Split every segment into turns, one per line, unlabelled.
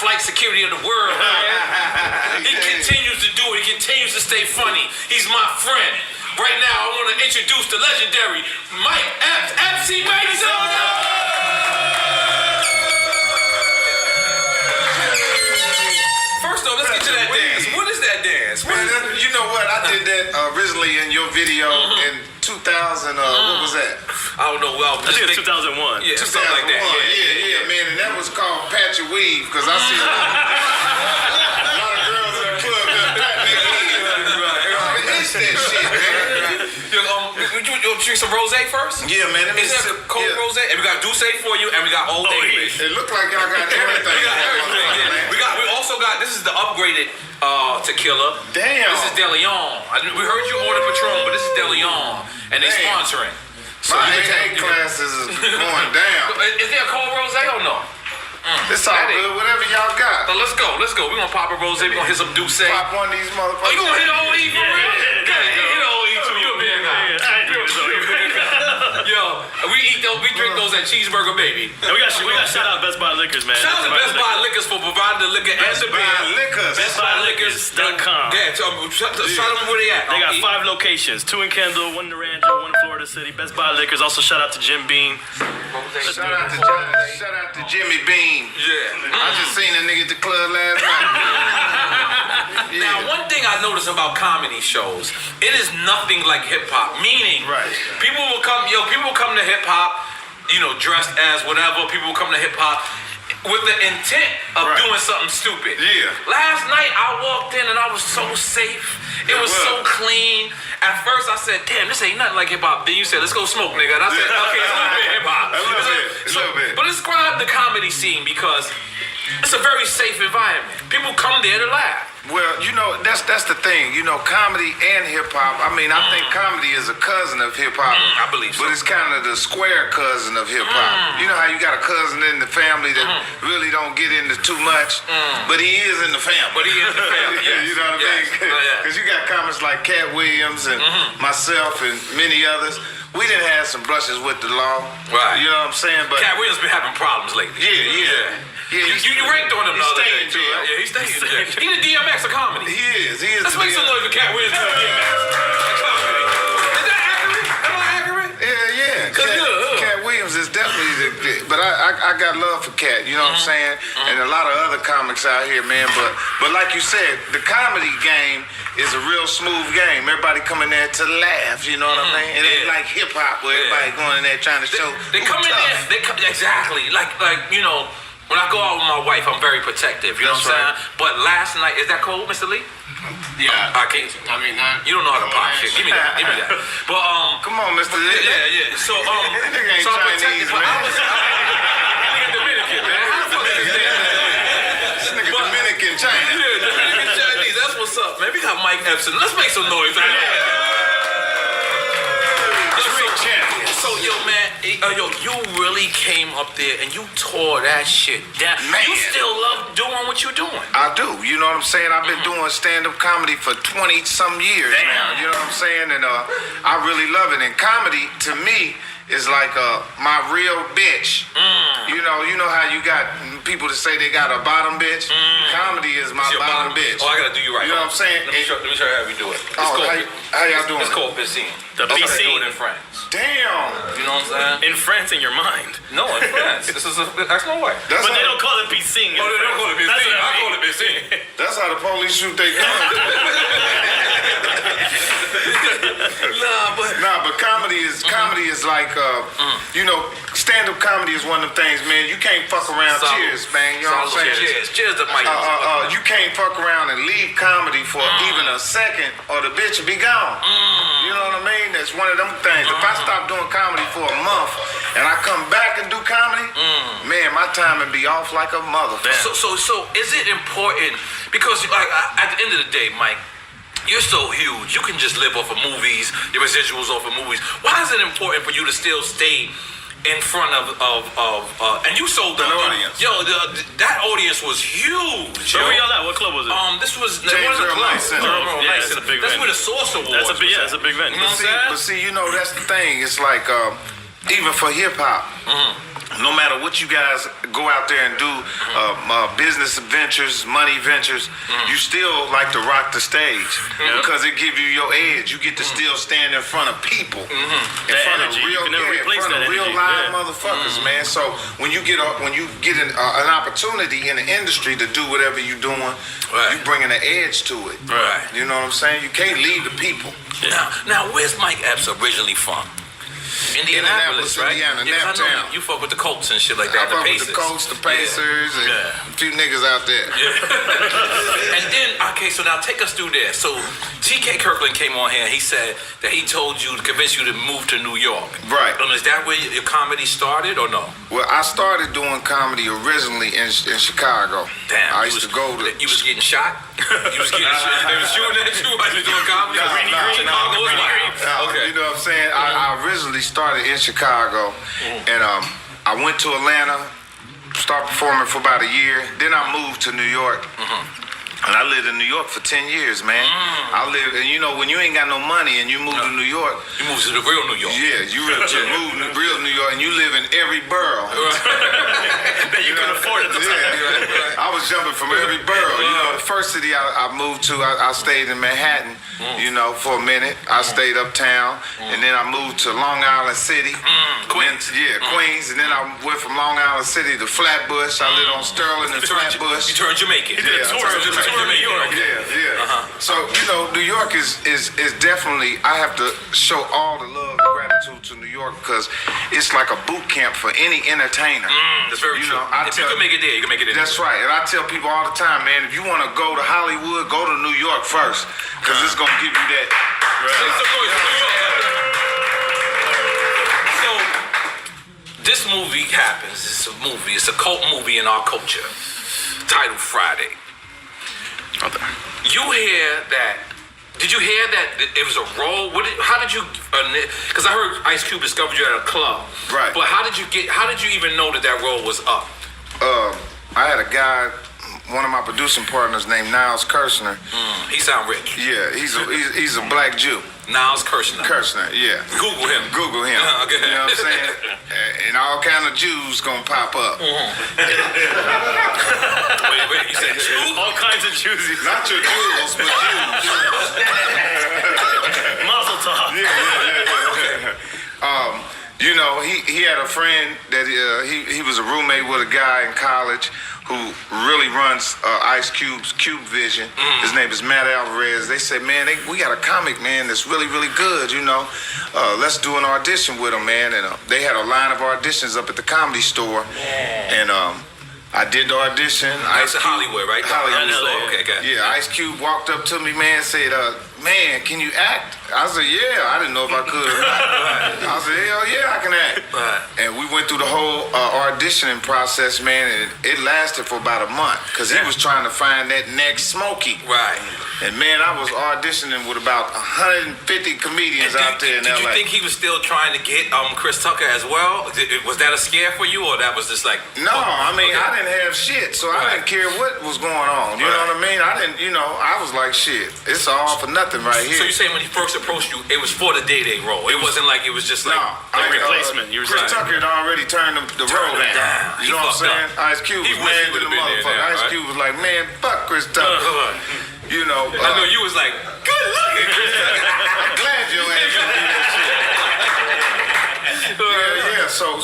flight security of the world, man. He continues to do it. He continues to stay funny. He's my friend. Right now, I want to introduce the legendary Mike Epps. Epps, Mike First though, let's get to that dance. What is that dance?
Man, you know what? I did that originally in your video in 2000. What was that?
I don't know. Well,
I think it's 2001.
Yeah, something like that.
Yeah, man. And that was called Patch Your Weave, because I see a lot of girls in the club that pat their weave. It's that shit, man.
You drink some rosé first?
Yeah, man.
Is that cold rosé? And we got Douce for you, and we got Old English.
It looked like y'all got everything.
We got everything. Yeah. We also got, this is the upgraded tequila.
Damn.
This is De Leon. We heard you order Patron, but this is De Leon, and they sponsoring. So
my AA classes is going down.
Is there a cold rosé or no?
It's all good. Whatever y'all got.
So let's go. We're gonna pop a rosé. We're gonna hit some Douce.
Pop one of these motherfuckers.
Oh, you gonna hit the old E for real? Hit the old E too. You a big guy. Yo, we drink those at Cheeseburger Baby.
And we got shout out Best Buy Liquors, man.
Shout out to Best Buy Liquors for providing the liquor and the beer.
BestBuyLiquors.com.
Yeah, shout them where they at.
They got 5 locations: 2 in Kendall, 1 in Rancho, 1 in Florida City. Best Buy Liquors. Also shout out to Jim Beam.
Shout out to Jimmy Beam.
Yeah.
I just seen a nigga at the club last night.
Now, one thing I notice about comedy shows, it is nothing like hip hop. Meaning, people will come to hip hop, dressed as whatever. People will come to hip hop with the intent of doing something stupid.
Yeah.
Last night I walked in and I was so safe. It was so clean. At first I said, damn, this ain't nothing like hip hop. Then you said, let's go smoke, nigga. And I said, okay, it's a little bit hip hop.
A little bit.
But describe the comedy scene, because it's a very safe environment. People come there to laugh.
Well, that's the thing. Comedy and hip hop. I mean, I think comedy is a cousin of hip hop.
I believe so.
But it's kind of the square cousin of hip hop. You know how you got a cousin in the family that really don't get into too much, but he is in the family.
Yes.
You know what I mean? Because you got comics like Cat Williams and myself and many others. We done had some brushes with the law.
Right.
You know what I'm saying? But
Cat Williams been having problems lately.
Yeah,
you ranked on him the other day, too.
Jail.
Yeah, he's staying in jail. He the DMX of comedy.
He is.
Let's make some noise for Cat Williams to the DMX of comedy. Is that accurate? Am I accurate?
Yeah. Cat Williams is definitely but I got love for Cat, you know what I'm saying? And a lot of other comics out here, man. But like you said, the comedy game is a real smooth game. Everybody coming there to laugh, you know what I mean? It ain't like hip hop where everybody going in there trying to show.
They come in there, exactly. Like when I go out with my wife, I'm very protective, you know what I'm saying? But last night, is that cold, Mr. Lee?
Yeah.
I can't. You don't know how to pop shit. Give me that. But
come on, Mr. Lee.
Yeah. So I'm protected. But I was Dominican, man. How the fuck is that?
This nigga Dominican China.
Yeah, Dominican Chinese. That's what's up, man. We got Mike Epps. Let's make some noise, man. So, yo, man, you really came up there and you tore that shit down. Man. You still love doing what you're doing.
I do. You know what I'm saying? I've been doing stand-up comedy for 20-some years now. You know what I'm saying? And I really love it. And comedy, to me, is like my real bitch. You know how you got people that say they got a bottom bitch? Comedy is my bottom bitch.
Oh, I gotta do you right.
You know what I'm saying?
Let me show you how we do it.
How y'all doing?
It's called piscine.
The piscine
in France.
Damn.
You know what I'm saying?
In France, in your mind.
No, in France. That's no way.
But they don't call it piscine.
Oh, they don't call it piscine. I call it piscine.
That's how the police shoot their guns. But comedy is like stand-up comedy is one of them things, man. You can't fuck around. Cheers, man. You know what I'm saying?
Cheers to Mike.
You can't fuck around and leave comedy for even a second, or the bitch will be gone. You know what I mean? That's one of them things. If I stop doing comedy for a month and I come back and do comedy, man, my time would be off like a motherfucker.
So is it important? Because at the end of the day, Mike, you're so huge. You can just live off of movies, your residuals off of movies. Why is it important for you to still stay in front of and you sold
an audience?
Yo, that audience was huge.
Where were y'all at? What club was it?
This was
James
one of the
Earl
clubs.
Center.
That's a big
That's
venue.
where the Source Awards.
That's a big venue.
You know what I'm saying?
But see, that's the thing. It's like even for hip hop. No matter what you guys go out there and do, business ventures, money ventures, you still like to rock the stage because it gives you your edge. You get to still stand in front of people, in front of real live motherfuckers, man. So when you get an opportunity in the industry to do whatever you're doing, you bringing an edge to it.
Right.
You know what I'm saying? You can't leave the people.
Now, where's Mike Epps originally from? Indianapolis, right?
Indiana,
yeah,
Naptown.
You fuck with the Colts and shit like that.
I fuck with the Colts, the Pacers, and a few niggas out there.
Yeah. And then, okay, so now take us through there. So T.K. Kirkland came on here and he said that he told you to convince you to move to New York.
Right.
And is that where your comedy started or no?
Well, I started doing comedy originally in Chicago.
Damn.
I used to go to.
You was getting shot? You was getting shot? They was shooting at you while you was doing comedy?
No,
Okay.
You know what I'm saying? I originally started in Chicago, and I went to Atlanta, started performing for about a year. Then I moved to New York. And I lived in New York for 10 years, man. I lived, and you know, when you ain't got no money and you move to New York.
You move to the real New York.
Yeah, you move to real New York and you live in every borough.
That you can afford at the time.
Yeah. I was jumping from every borough. You know, the first city I moved to, I stayed in Manhattan, you know, for a minute. I stayed uptown, and then I moved to Long Island City.
Queens.
Queens. And then I went from Long Island City to Flatbush. I lived on Sterling and Flatbush.
You turned Jamaican.
You did a tour of New York.
Yeah. So, you know, New York is definitely, I have to show all the love and gratitude to New York because it's like a boot camp for any entertainer.
That's very true. If you can make it there, you can make it there.
That's right. And I tell people all the time, man, if you want to go to Hollywood, go to New York first because it's going to give you that.
So, this movie happens. It's a movie. It's a cult movie in our culture. Titled Friday. You hear that? Did you hear that it was a role? How did you? Because I heard Ice Cube discovered you at a club.
Right.
But how did you even know that role was up?
I had a guy, one of my producing partners named Niles Kirshner.
He sound rich.
Yeah, he's a black Jew.
Niles Kirshner.
Yeah.
Google him.
Okay. You know what I'm saying? And all kind of Jews gonna pop up.
Wait, you said Jew?
All kinds of Jews.
Not your Jews, but Jews.
Mazel tov.
Yeah. You know, he had a friend that he was a roommate with a guy in college who really runs Ice Cube's Cube Vision. His name is Matt Alvarez. They said, man, we got a comic, man, that's really, really good, you know. Let's do an audition with him, man. And they had a line of auditions up at the Comedy Store. And I did the audition.
That's in Hollywood, right?
Hollywood.
Okay.
Yeah, Ice Cube walked up to me, man, said, man, can you act? I said, yeah. I didn't know if I could or not. I said, hell yeah, I can act. And we went through the whole auditioning process, man, and it lasted for about a month because he was trying to find that next Smokey.
Right.
And man, I was auditioning with about 150 comedians out there in LA.
Did you think he was still trying to get Chris Tucker as well? Was that a scare for you, or that was just like?
No, I mean, I didn't have shit, so I didn't care what was going on. You know what I mean? I didn't, you know, I was like, shit, it's all for nothing right here.
So you saying when he first approached you, it was for the Day role? It wasn't like it was just like
a replacement. You were
Chris Tucker had already turned the road down. You know what I'm saying? Ice Cube was mad to the motherfucker. Ice Cube was like, man, fuck Chris Tucker. You know,
I know you was like, good looking, Chris Tucker.
I'm glad your ass didn't do that shit. So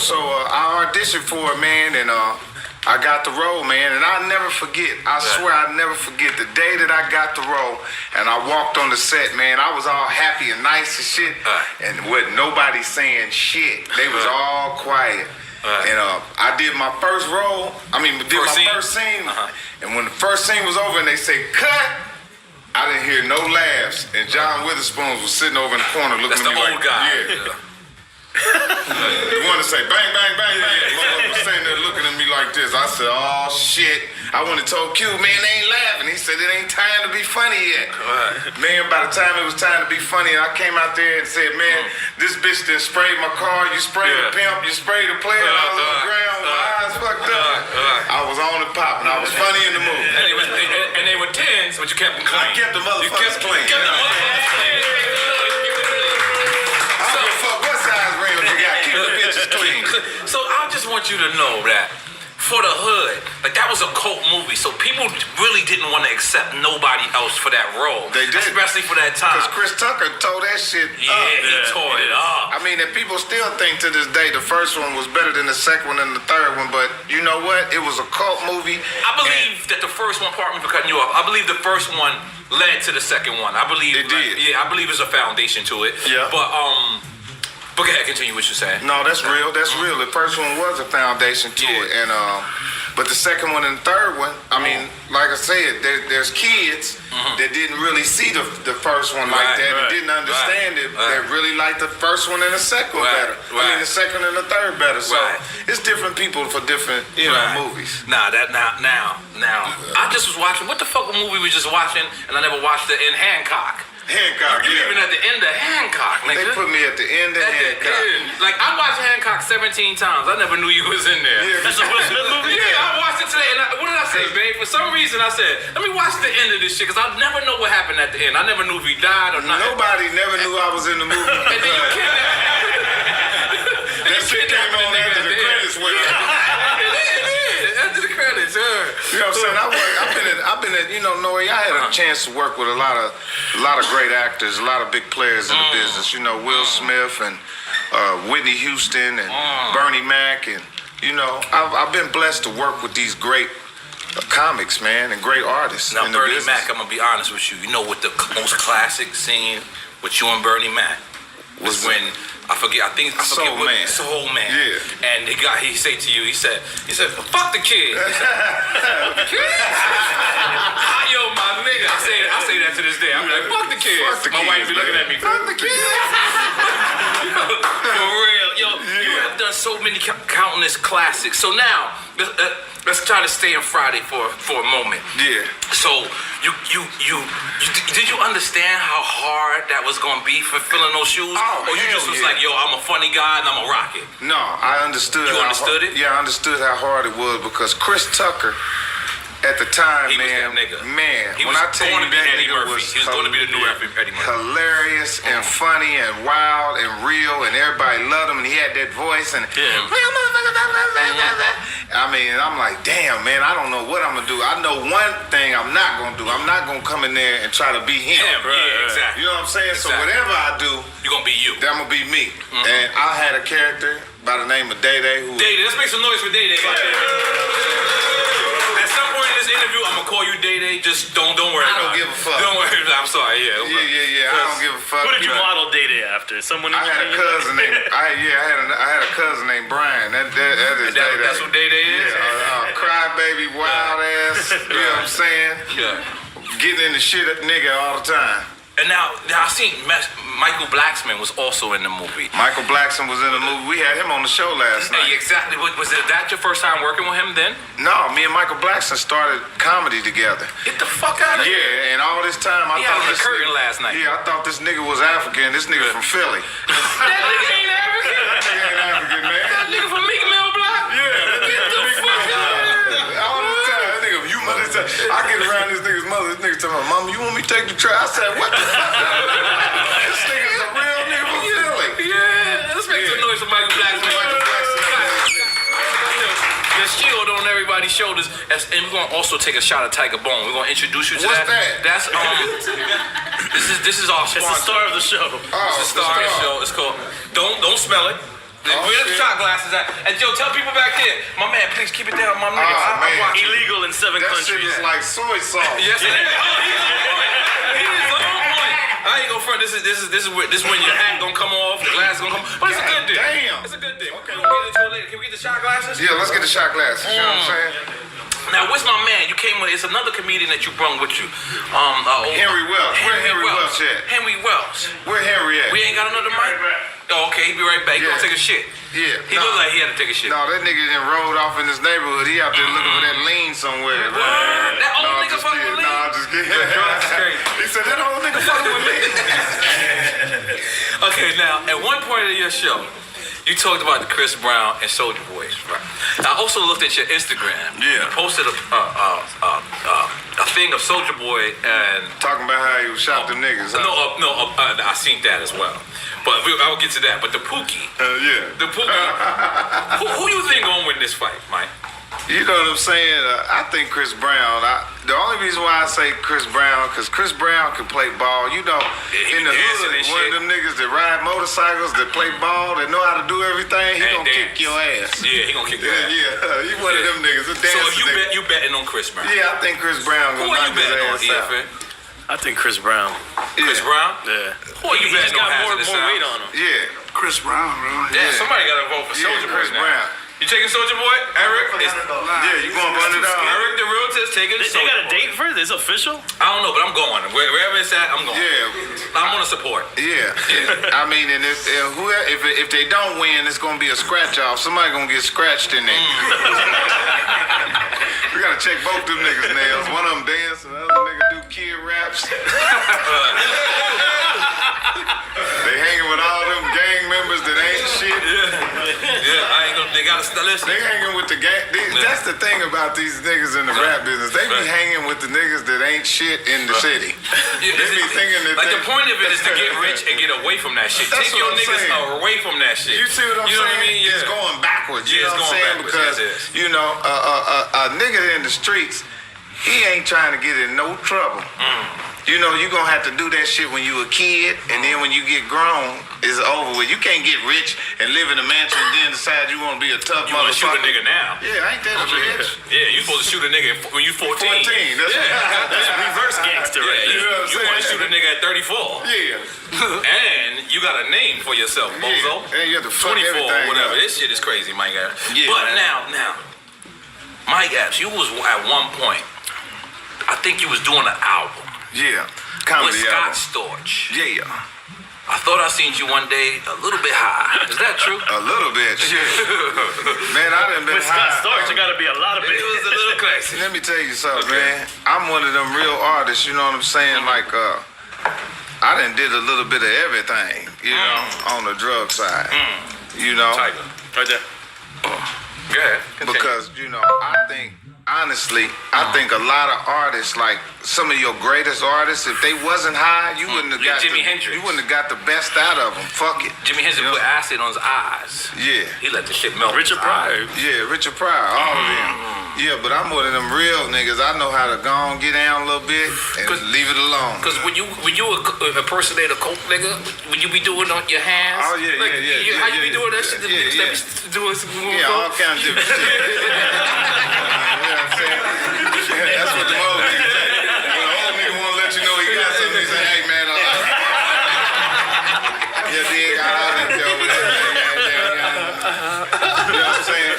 I auditioned for it, man, and I got the role, man, and I'll never forget. I swear I'll never forget the day that I got the role, and I walked on the set, man. I was all happy and nice and shit, and with nobody saying shit. They was all quiet. And I did my first role. I mean, first scene. And when the first scene was over, and they said cut. I didn't hear no laughs, and John Witherspoon was sitting over in the corner looking at me like,
guy.
You want to say bang, bang, bang, bang. Motherfucker was standing there looking at me like this. I said, oh shit. I went and told Q, man, they ain't laughing. He said, it ain't time to be funny yet. Man, by the time it was time to be funny, I came out there and said, man, this bitch done sprayed my car. You sprayed the pimp, you sprayed the player. I was on the ground, my eyes fucked up. I was on the pop, and I was funny in the movie.
And they were tens, but you kept them clean.
I kept the motherfuckers clean.
You kept the motherfuckers clean.
I don't give a fuck what size rims you got. Keep the bitch
want you to know that for the hood, like that was a cult movie, so people really didn't want to accept nobody else for that role.
They did,
especially for that time.
Because Chris Tucker tore that shit up.
He tore it up.
I mean, and people still think to this day the first one was better than the second one and the third one, but you know what? It was a cult movie.
I believe that the first one, pardon me for cutting you off, I believe the first one led to the second one. I believe
it did.
Yeah, I believe there's a foundation to it.
Yeah.
But go ahead, continue what you're saying.
No, that's real. That's real. The first one was a foundation to it, and but the second one and the third one, I mean, like I said, there's kids that didn't really see the first one like that, and didn't understand it. They really liked the first one and the second one better. I mean, the second and the third better. So it's different people for different, movies.
Now, I just was watching. What the fuck movie we just watching, and I never watched it in Hancock.
Hancock,
you even at the end of Hancock, nigga.
They put me at the end of Hancock.
Like, I watched Hancock 17 times. I never knew you was in there.
Yeah,
that's a Will Smith movie?
Yeah, I watched it today, and what did I say, babe? For some reason, I said, let me watch the end of this shit, because I never know what happened at the end. I never knew if he died or not.
Nobody never knew I was in the movie.
And then you
that shit came on after the credits went
after the credits,
You know what I'm saying? I've been at Nori, I had a chance to work with a lot of great actors, a lot of big players in the business. Will Smith and Whitney Houston and Bernie Mac, and I've been blessed to work with these great comics, man, and great artists.
Now,
in the
Bernie
business.
Mac, I'm gonna be honest with you. You know what the most classic scene with you and Bernie Mac was when I forget
Soul
what
Man.
Soul Man.
Yeah.
And he said to you, he said, fuck the kid. He said, fuck the kid. Yo, my nigga. I say that to this day. I'm like, fuck the kid. My wife be looking at me. Fuck the kid. For real. Yo, you have done so many countless classics. So now, let's try to stay in Friday for a moment.
Yeah.
So did you understand how hard that was gonna be for filling those shoes?
Oh,
or you just was like, yo, I'm a funny guy and I'm a rock it?
No, I understood.
You understood it?
Yeah, I understood how hard it was because Chris Tucker, at the time,
He was that nigga.
Man,
He
when
was
I tell
going
you
to be
that
Eddie
nigga
Murphy.
was
He was going to be the new Eddie Murphy.
hilarious and funny and wild and real, and everybody loved him, and he had that voice, and I mean, I'm like, damn, man, I don't know what I'm gonna do. I know one thing I'm not gonna do. I'm not gonna come in there and try to be him.
Yeah, exactly.
You know what I'm saying?
Exactly.
So whatever I do,
You're gonna be you.
that gonna be me. And I had a character by the name of Day Day who.
Day Day, let's make some noise for Day Day. At some point in this interview, I'm gonna call you Day Day. Just don't worry.
I don't give a fuck.
Don't worry. I'm sorry. Yeah.
Yeah. I don't give a fuck.
Who did you model Day Day after? Someone
I had a cousin named I had a cousin named Brian. That is Day Day.
That's what Day Day is.
Yeah, crybaby, wild ass. You know what I'm saying?
Yeah.
Getting in the shit at nigga all the time.
And now I seen Michael Blacksman was also in the movie.
Michael Blackson was in the movie. We had him on the show last night.
Hey, exactly. Was that your first time working with him then?
No, me and Michael Blackson started comedy together.
Get the fuck out of here.
Yeah, and all this time I
He
thought
had on the
this
curtain
nigga,
last night.
Yeah, I thought this nigga was African. This nigga from Philly.
That nigga ain't African.
He ain't African, man.
That nigga from Meek Mill Block.
Yeah.
Get the fuck out of here.
All this time, that nigga, you mother. I get around this nigga's mother. This nigga tell me, Mama, you want me to take the try? I said, what the fuck? This nigga's a real nigga from Philly.
Yeah, let's make some noise for Michael Blacksman. The shield on everybody's shoulders, and we're gonna also take a shot of Tiger Bone. We're gonna introduce you to
What's
that.
that?
That's this is our sponsor.
It's the star of the show.
It's the star of the show. It's called Don't Smell It. Where the shot glasses at? And Joe, tell people back there, my man, please keep it down, my nigga. I'm watching.
Illegal in 7
That
countries.
shit is like soy sauce.
Yes, it is. He is on point. I ain't gonna front. This is when your hat gonna come off, the glass gonna come. But it's a good thing.
Damn.
It's a good thing. Okay, we'll get into it later. Can we get the shot glasses?
Yeah, let's get the shot glasses. You know what I'm saying?
Now, what's my man? You came with. It's another comedian that you brought with you.
Henry Wells. Where Henry Wells at?
Henry Wells.
Where Henry at?
We ain't got another mic. Oh, okay. He be right back. He gonna take a shit.
Yeah.
He looked like he had to take a shit.
No, that nigga done rolled off in his neighborhood. He out there looking for that lean somewhere.
That old
No,
nigga
just
fucking
kidding.
with
No,
lean?
I'm just kidding.
That's crazy.
He said that old nigga fucking with me.
Okay, now at one point in your show, you talked about the Chris Brown and Soulja Boy. Right. I also looked at your Instagram.
Yeah.
You posted a thing of Soulja Boy and
Talking about how he was shot them niggas. Huh?
I seen that as well. But I will get to that. But the Pookie,
Yeah.
the Pookie. who you think gonna win this fight, Mike?
You know what I'm saying? I think Chris Brown. The only reason why I say Chris Brown, because Chris Brown can play ball. You know, in the hood, one of them niggas that ride motorcycles, that play ball, that know how to do everything, he gonna kick your ass.
Yeah, he gonna kick your ass.
Yeah, he one of them niggas.
So you betting on Chris Brown?
Yeah, I think Chris Brown gonna knock his ass out.
I think Chris Brown.
Chris Brown?
Yeah.
Who are you betting on?
He just got more weight on him.
Yeah.
Chris Brown, bro.
Yeah, somebody got to vote for Soulja Boy
Chris
now.
Brown.
You taking Soulja Boy? Eric?
Yeah, you going for $100?
Eric the realtor's taking
They
Soulja
got a
Boy.
date for it? It's official?
I don't know, but I'm going. Wherever it's at, I'm going.
Yeah.
I'm gonna support.
Yeah. I mean, and if they don't win, it's gonna be a scratch off. Somebody gonna get scratched in there. We gotta check both them niggas' nails. One of them dance, and the other nigga do kid raps. They hanging with all them gang members that ain't shit.
Yeah, I ain't gonna. They gotta listen.
They hanging with the gang. That's the thing about these niggas in the rap business. They be hanging with the niggas that ain't shit in the city.
Yeah,
They be thinking that
the point of it is to get rich and get away from that shit.
That's
Take your
what I'm
niggas
saying.
away from that shit.
You see what I'm saying?
You know what I mean? Yeah.
It's going backwards. You
Yeah,
know
it's
what I'm
going
saying?
backwards.
Because,
Yes, it is.
you know, a nigga in the streets, he ain't trying to get in no trouble. You know, you gonna have to do that shit when you a kid, and then when you get grown, it's over with. You can't get rich and live in a mansion and then decide you wanna be a tough
You wanna shoot a
motherfucker.
nigga now?
Yeah, ain't that a bitch?
Yeah, you supposed to shoot a nigga when you 14.
14, that's
That's reverse gangster right
Yeah,
there.
you want to shoot a nigga at 34.
Yeah.
And you got a name for yourself, bozo.
Yeah. And you have to fuck
24,
everything
whatever.
up.
This shit is crazy, Mike Epps.
Yeah,
but
man.
now, Mike Epps, you was at one point, I think you was doing an album
Yeah.
with
Comedy
Scott
album.
Storch.
Yeah.
I thought I seen you one day a little bit high. Is that true?
A little bit. Man, I done been
With Scott
high.
Storch, it gotta be a lot of
It
big.
was a little classy.
Let me tell you something, man. I'm one of them real artists, you know what I'm saying? Like, I done did a little bit of everything, you know, on the drug side. You know?
Tiger.
Right there.
Go ahead. Continue.
Because, you know, I think, honestly, I think a lot of artists, like some of your greatest artists, if they wasn't high, you wouldn't have got
Jimi Hendrix.
you wouldn't have got the best out of them. Fuck it.
Jimi Hendrix
You know?
put acid on his eyes.
Yeah.
He let the shit melt.
Richard Pryor.
Yeah, Richard Pryor, all of them. Yeah, but I'm one of them real niggas. I know how to go on, get down a little bit, and leave it alone.
Because when you impersonate a coke nigga, when you be doing on your hands,
Oh, yeah,
like,
yeah.
How you be doing that shit?
Yeah.
Doing
Yeah, all kinds of different shit. You know what I'm saying? Yeah, that's what the old niggas say. When an old nigga wanna let you know he got something, he say, hey man, yeah, dig, I holler at you over there, man. You know what I'm saying?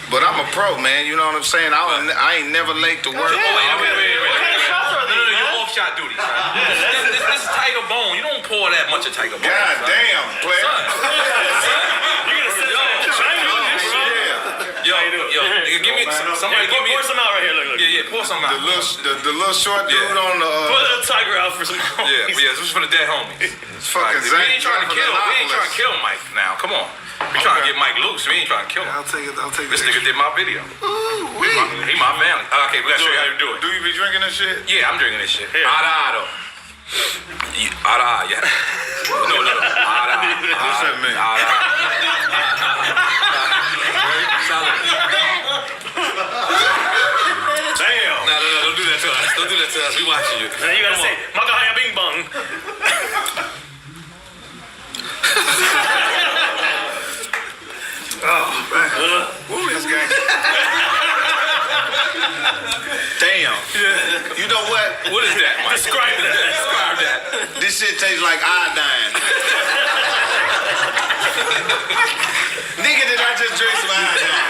But I'm a pro, man. You know what I'm saying? I ain't never late to work.
Wait.
are
No, you're off shot duty, son. This is Tiger Bone. You don't pour that much of Tiger Bone.
God
son.
damn, player.
Yo, nigga, give me somebody. Give me
Pour some out right here. Look.
Yeah, pour some out.
The little short dude
Yeah.
on the
Pour the Tiger out for some.
Yeah, this is for the dead homies.
fucking
We
Zach
ain't trying to kill. We ain't trying to
Galifianakis.
kill Mike now. Come on. We trying to get Mike loose. We ain't trying to kill him.
I'll take
This
it.
nigga did my video. He my family. Okay, we gotta show you how to do it.
Do you be drinking this shit?
Yeah, I'm drinking this shit.
Here.
Ada. Yeah. No. Ada.
What's that mean?
Damn.
No, don't do that to us. Don't do that to us. We watching you.
Then you gotta say, Makahaya Bing Bong.
Who is gang? Damn. You know what?
What is that, Mike?
Describe that.
Describe that.
This shit tastes like iodine. Nigga, did I just drink some iodine?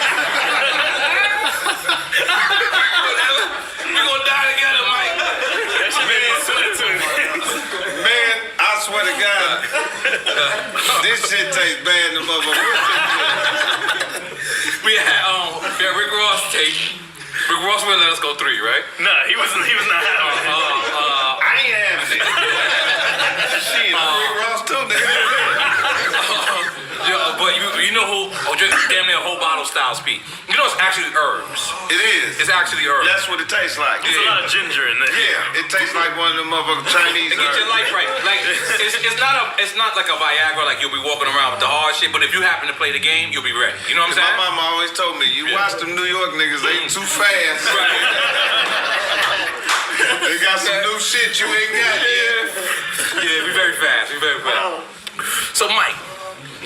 We gonna die together, Mike.
That shit made me sweat too.
Man, I swear to God, this shit tastes bad in the motherfucker.
We had Rick Ross tape. Rick Ross wouldn't let us go 3, right?
Nah, he was not having it.
I ain't having it. Shit, I'm Rick Ross too, nigga.
Yeah, but you know who? Or drink damn near a whole bottle style speed. You know it's actually herbs.
It is.
It's actually herbs.
That's what it tastes like.
There's a lot of ginger in there.
Yeah, it tastes like one of them motherfucking Chinese
To get your life right. Like it's not like a Viagra, like you'll be walking around with the hard shit, but if you happen to play the game, you'll be ready. You know what I'm saying?
My mama always told me, you watch them New York niggas, they too fast. They got some new shit you ain't got yet.
Yeah, we very fast. We very fast. So Mike,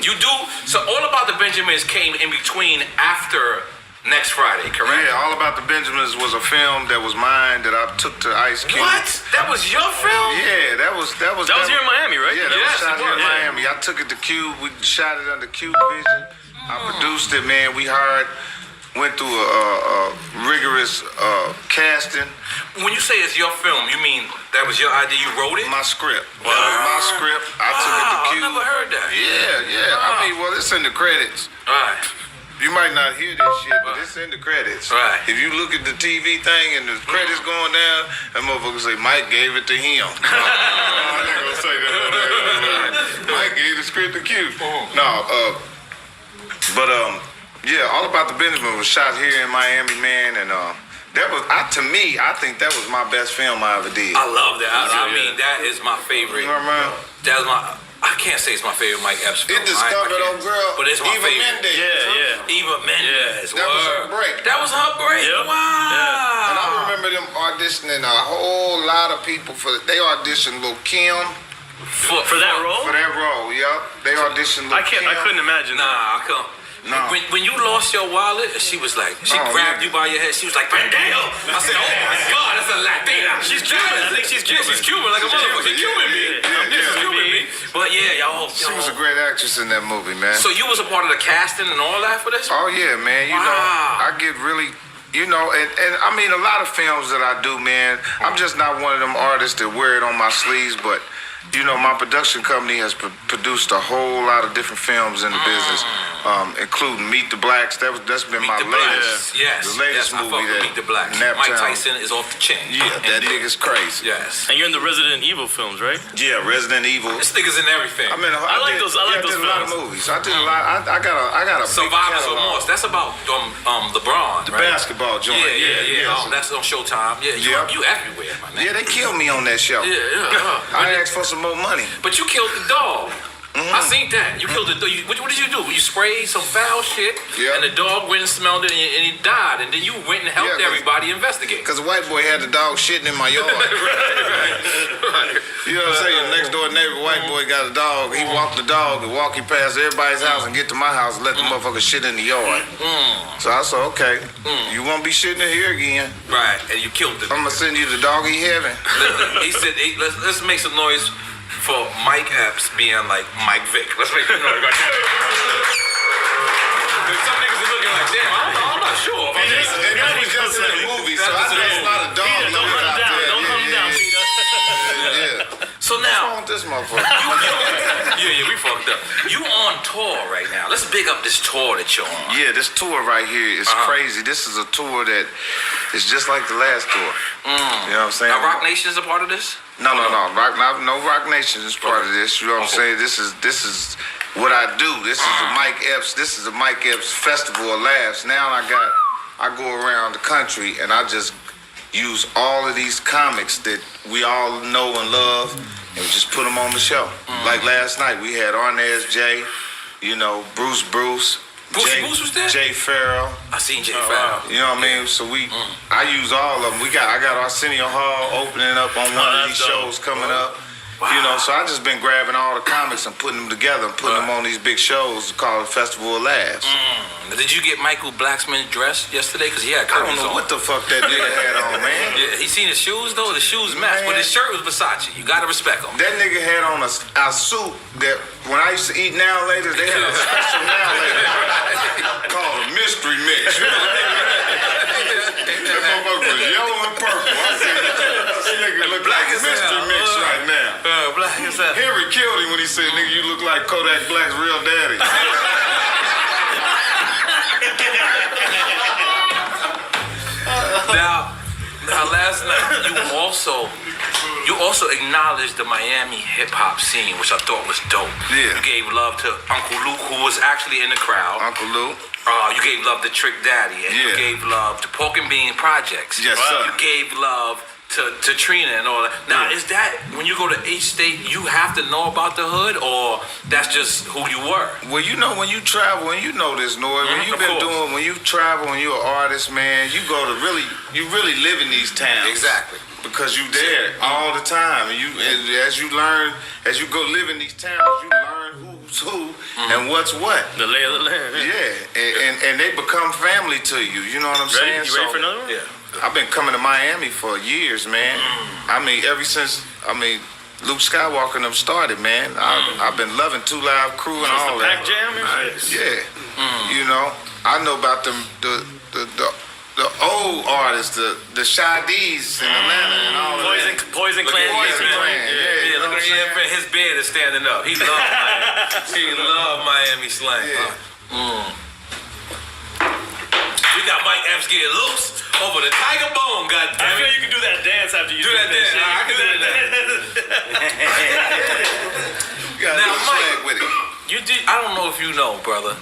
you do so all about the Benjamins came in between after next Friday, correct?
Yeah, All About the Benjamins was a film that was mine that I took to Ice Cube.
What? That was your film?
Yeah, that was
here in Miami, right?
Yeah, that was shot here in
Yeah.
Miami. I took it to Cube. We shot it under Cube Vision. I produced it, man. Went through a rigorous casting.
When you say it's your film, you mean that was your idea? You wrote it?
My script. That was my script. I took it to Cube.
I never heard that.
Yeah. I mean, well, it's in the credits.
All right.
You might not hear this shit, but it's in the credits.
Right.
If you look at the TV thing and the credits going down, that motherfucker say Mike gave it to him. I ain't gonna say that. Mike gave the script to Q. Yeah, All About the Benjamin was shot here in Miami, man, and that was to me, I think that was my best film I ever did.
I love that. I mean, that is my favorite.
You know what I mean?
That's I can't say it's my favorite Mike Epps film.
It discovered old girl,
but it's my
Eva
favorite.
Mendes.
Yeah.
Eva Mendes.
That was her break.
That was her break.
Yep.
Wow.
Yeah.
And I remember them auditioning a whole lot of people they auditioned Lil' Kim.
For that role?
For that role, yup. They auditioned Lil' Kim.
I couldn't imagine that.
Nah, I couldn't.
No.
When you lost your wallet, she was like, grabbed you by your head. She was like, Pendeo. I said, oh my God, that's a Latina.
She's Cuban. I think she's Cuban.
Yeah, she's Cuban, like a motherfucker. She's Cuban me. She's Cuban me. But yeah, y'all.
She was a great actress in that movie, man.
So you was a part of the casting and all that for this?
Oh yeah, man. You know, I get really, and I mean a lot of films that I do, man. I'm just not one of them artists that wear it on my sleeves, but my production company has produced a whole lot of different films in the business, including Meet the Blacks. That's been my latest.
Yes.
The latest
I fuck
movie
with Meet the Blacks.
Naptown.
Mike Tyson is off the chain.
Yeah, that nigga's crazy.
Yes.
And you're in the Resident Evil films, right?
Yeah, Resident Evil.
This nigga's in everything.
I mean,
I like those
I did a lot of
films.
movies. I did a lot. I got a
Survivors
big
Remorse. That's about LeBron,
the
right?
basketball joint.
Yeah. Oh, that's on Showtime. Yeah, you everywhere, my man.
Yeah, they killed me on that show.
Yeah.
I asked for some more money.
But you killed the dog. I seen that. You killed the dog. What did you do? You sprayed some foul shit, and the dog went and smelled it, and he died. And then you went and helped everybody investigate.
Because the white boy had the dog shitting in my yard.
right.
You know what I'm saying? Next door neighbor, white boy, got a dog. He walked the dog and walking past everybody's house and get to my house and let the motherfucker shit in the yard. So I said, okay, you won't be shitting in here again.
Right, and you killed it.
I'm going to send you to doggy heaven.
He said, let's make some noise for Mike Epps being like Mike Vick. Let's make some noise right there. Some niggas are looking like, damn, I'm not sure.
And that was just in the movie, so I know it's not a dog.
Peter, don't cut him down. Don't cut him down, Peter.
Yeah.
So
What's
now,
wrong with this motherfucker?
yeah, we fucked up. You on tour right now. Let's big up this tour that you're on.
Yeah, this tour right here is crazy. This is a tour that is just like the last tour. You know what I'm saying?
Now, Rock Nation is a part of this?
No. No Rock Nation is part of this. You know what I'm saying? This is what I do. This is a Mike Epps. This is a Mike Epps Festival of Laughs. Now I go around the country and I just use all of these comics that we all know and love and just put them on the show. Like last night we had Arnaz J, Bruce.
Bruce was there?
Jay Farrell.
I seen Jay Farrell.
You know what I mean? So I use all of them. I got Arsenio Hall opening up on one of these shows coming up. Wow. So I just been grabbing all the comics and putting them together and putting them on these big shows called Festival of Laughs.
Did you get Michael Blacksman dressed yesterday? Because he had
I
curtains
don't know
on.
what the fuck that nigga had on, man.
Yeah, he seen his shoes though. The shoes matched, but his shirt was Versace. You gotta respect him.
That nigga had on a suit that when I used to eat Now Later, they had a special Now Later called a mystery mix. That motherfucker was yellow and purple. I said, this nigga look
Black
like a
as
mystery
hell.
mix right now.
Black as hell.
Henry killed him when he said, nigga, you look like Kodak Black's real daddy.
Now, last night you also acknowledged the Miami hip hop scene, which I thought was dope.
Yeah.
You gave love to Uncle Luke, who was actually in the crowd.
Uncle Luke.
You gave love to Trick Daddy, and you gave love to Pork and Bean Projects.
Yes, sir.
You gave love to Trina and all that. Now, is that when you go to each state, you have to know about the hood, or that's just who you were?
Well, you know, when you travel, and you know this, Noy, when you've been doing, when you travel, when you're an artist, man, you go to you really live in these towns.
Exactly.
Because you there all the time, and as you learn, as you go live in these towns, you learn who's who and what's what.
The lay of the land.
Yeah, and they become family to you. You know what I'm saying?
You ready for another one?
Yeah.
I've been coming to Miami for years, man. I mean, ever since Luke Skywalker and them started, man. I've been loving 2 Live Crew and all
the
that.
Pac Jam and shit.
Yeah. You know, I know about them the old artists, the Shadies in Atlanta and all of that.
Poison Clan.
Yeah, look at him. His beard is standing up. He loved Miami. He loved Miami slang.
Yeah.
We got Mike Epps getting loose over the Tiger Bone,
I
goddammit.
feel you can do that dance after you
Do that dance. I can do that dance. Now, Mike,
with it.
you did. I don't know if you know, brother,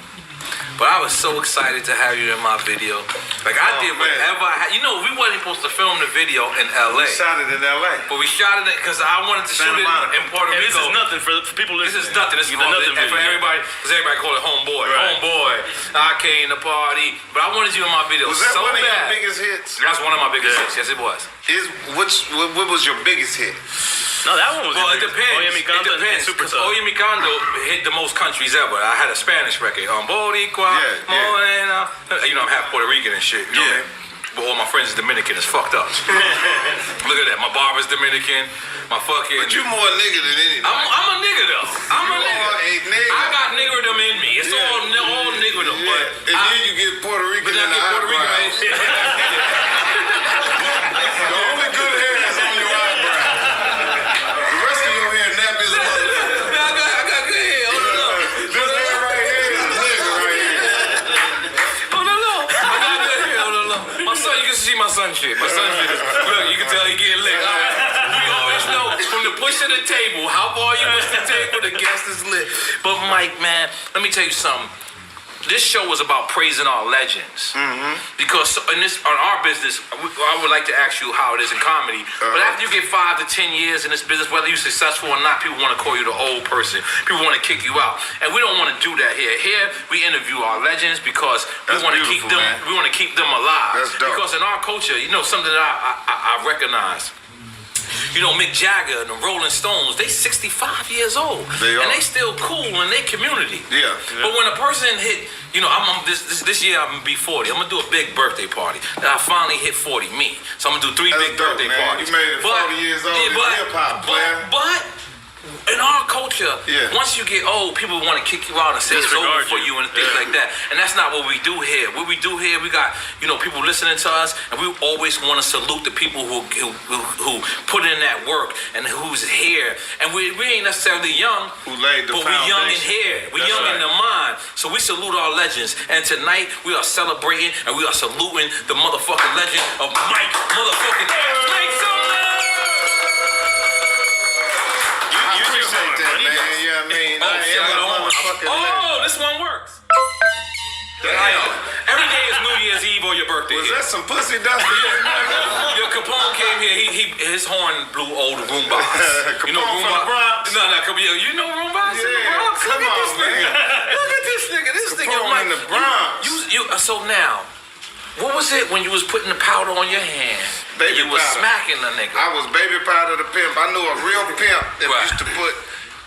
but I was so excited to have you in my video. Like I did whatever I had. You know, we wasn't supposed to film the video in LA.
We shot it in LA.
But we shot it because I wanted to shoot it in Puerto Rico.
This is nothing for people listening.
This is nothing. This is nothing for everybody. Because everybody call it homeboy.
Right.
Homeboy. I came to party. But I wanted you in my video
Was that
so
one of your
bad.
biggest hits?
That's one of my biggest hits. Yes, it was.
What was your biggest hit?
No, that one was.
Well, it depends.
Oye Mi Canto
It depends.
and Super
Because Oye Mi Canto hit the most countries ever. I had a Spanish record. Boricua, Morena. You know, I'm half Puerto Rican and shit. You know what I mean? But all my friends is Dominican. It's fucked up. Look at that. My barber's Dominican. My fucking.
But you more nigga than anything.
I'm a nigga though. I'm a nigga. I got niggerdom in me. It's all niggerdom. But
then you get Puerto Rican.
But then I get Puerto Rican.
The only good hair is on your eyebrow. The rest of your hair nappy as a motherfucker.
I got good hair.
This hair right here is nigga right here.
I got good hair. My son, you can see my son shit. My son shit is, look, you can tell he getting lit. We always know from the push of the table, how far you push the table, the guest is lit. But Mike, man, let me tell you something. This show was about praising our legends. Because on our business, I would like to ask you how it is in comedy. But after you get 5 to 10 years in this business, whether you're successful or not, people want to call you the old person. People want to kick you out, and we don't want to do that here. Here we interview our legends because we want to keep them. Man. We want to keep them alive.
That's dope.
Because in our culture, you know, something that I recognize. You know, Mick Jagger and the Rolling Stones, they 65 years old.
They are.
And they still cool in their community.
Yeah.
But when a person hit, you know, this year I'm gonna be 40. I'm gonna do a big birthday party. And I finally hit 40, me. So I'm gonna do 3 big
dope,
birthday
man.
parties.
You made it 40 years old in hip-hop, player.
But in our culture,
Yeah.
once you get old, people want to kick you out and say it's over for you and things like that. And that's not what we do here. What we do here, we got, you know, people listening to us, and we always want to salute the people who put in that work and who's here. And we ain't necessarily young,
Who laid the
but
foundation.
we young in here. We young in the mind. So we salute our legends. And tonight we are celebrating and we are saluting the motherfucking legend of Mike motherfucking Epps. Make some noise!
I appreciate that, man. You know what I mean?
This one works. Every day is New Year's Eve or your birthday.
Was that some pussy dust?
Your Capone came here. His horn blew old Roomba. You know
Capone from
Roomba?
the Bronx?
No, you know Roomba?
Yeah, come on, man.
Look at this nigga. This nigga,
Capone
Mike.
in the Bronx.
So now, what was it when you was putting the powder on your hand?
Baby
you was
powder.
smacking the nigga.
I was baby powder the pimp. I knew a real pimp that
Right.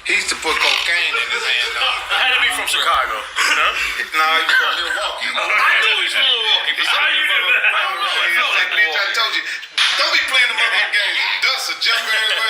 he used to put cocaine in his hand.
I had to be from Chicago. No?
No, he's from Milwaukee.
I knew he was from Milwaukee. But
How you knew that?
I told you, don't be playing the motherfucking games. Dust will jump everywhere.